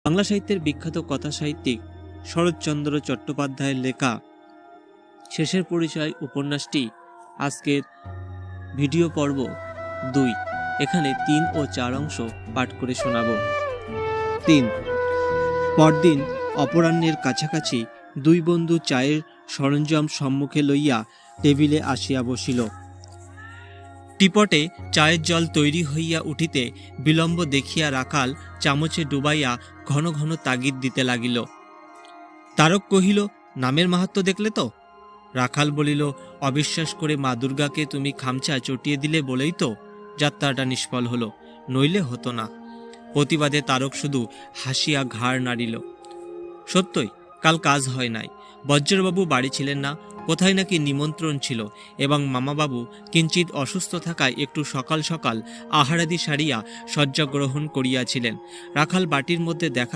বাংলা সাহিত্যের বিখ্যাত কথা সাহিত্যিক শরৎচন্দ্র চট্টোপাধ্যায়ের লেখা শেষের পরিচয় উপন্যাসটি আজকের ভিডিও পর্ব 2। এখানে 3 ও 4 অংশ পাঠ করে শোনাব। 3। পরদিন অপরাহ্নের কাছাকাছি দুই বন্ধু চায়ের সরঞ্জাম সম্মুখে লইয়া টেবিলে আসিয়া বসিল। টিপটে চায়ের জল তৈরি হইয়া উঠিতে বিলম্ব দেখিয়া রাখাল চামচে ডুবাইয়া ঘন ঘন তাগিদ দিতে লাগিল। তারক কহিল, নামের মাহাত্ম্য দেখলে তো? রাখাল বলিল, অবিশ্বাস করে মা দুর্গাকে তুমি খামচা চটিয়ে দিলে বলেই তো যাত্রাটা নিষ্ফল হলো, নইলে হতো না। প্রতিবাদে তারক শুধু হাসিয়া ঘাড় নাড়িল। সত্যই কাল কাজ হয় নাই। বজ্রবাবু বাড়ি ছিলেন না, কোথায় নাকি নিমন্ত্রণ ছিল, এবং মামাবাবু কিঞ্চিত অসুস্থ থাকায় একটু সকাল সকাল আহারাদি সারিয়া শয্যা গ্রহণ করিয়াছিলেন। রাখাল বাটির মধ্যে দেখা